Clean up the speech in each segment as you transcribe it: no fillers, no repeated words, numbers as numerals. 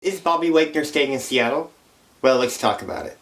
Is Bobby Wagner staying in Seattle? Well, let's talk about it.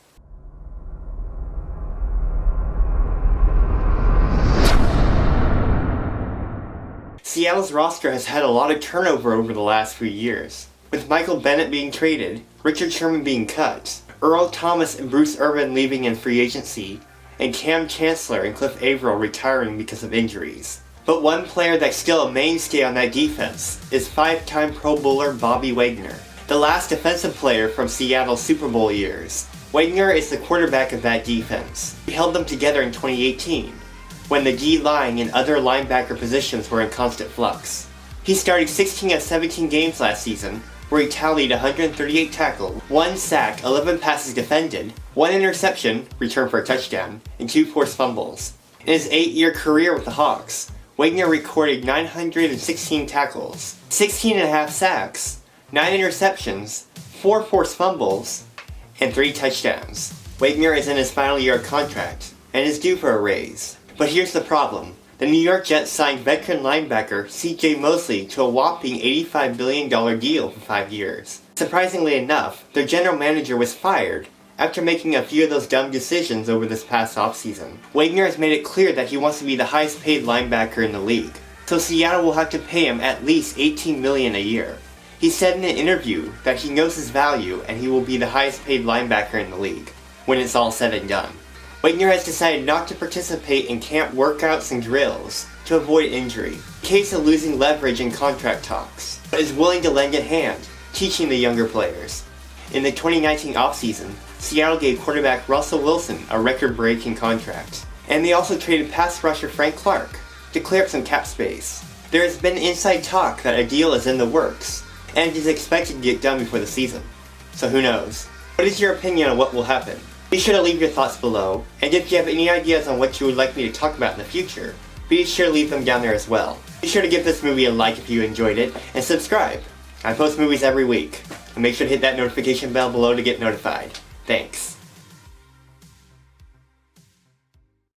Seattle's roster has had a lot of turnover over the last few years, with Michael Bennett being traded, Richard Sherman being cut, Earl Thomas and Bruce Irvin leaving in free agency, and Cam Chancellor and Cliff Averill retiring because of injuries. But one player that's still a mainstay on that defense is five-time Pro Bowler Bobby Wagner, the last defensive player from Seattle's Super Bowl years. Wagner is the quarterback of that defense. He held them together in 2018, when the D-line and other linebacker positions were in constant flux. He started 16 of 17 games last season, where he tallied 138 tackles, 1 sack, 11 passes defended, 1 interception, returned for a touchdown, and 2 forced fumbles. In his 8-year career with the Hawks, Wagner recorded 916 tackles, 16.5 sacks, 9 interceptions, 4 forced fumbles, and 3 touchdowns. Wagner is in his final year of contract, and is due for a raise. But here's the problem. The New York Jets signed veteran linebacker C.J. Mosley to a whopping $85 billion deal for 5 years. Surprisingly enough, their general manager was fired after making a few of those dumb decisions over this past offseason. Wagner has made it clear that he wants to be the highest paid linebacker in the league, so Seattle will have to pay him at least $18 million a year. He said in an interview that he knows his value and he will be the highest paid linebacker in the league when it's all said and done. Wagner has decided not to participate in camp workouts and drills to avoid injury, in case of losing leverage in contract talks, but is willing to lend a hand, teaching the younger players. In the 2019 offseason, Seattle gave quarterback Russell Wilson a record-breaking contract, and they also traded pass rusher Frank Clark to clear up some cap space. There has been inside talk that a deal is in the works, and is expected to get done before the season. So who knows? What is your opinion on what will happen? Be sure to leave your thoughts below, and if you have any ideas on what you would like me to talk about in the future, be sure to leave them down there as well. Be sure to give this movie a like if you enjoyed it, and subscribe. I post movies every week, and make sure to hit that notification bell below to get notified. Thanks.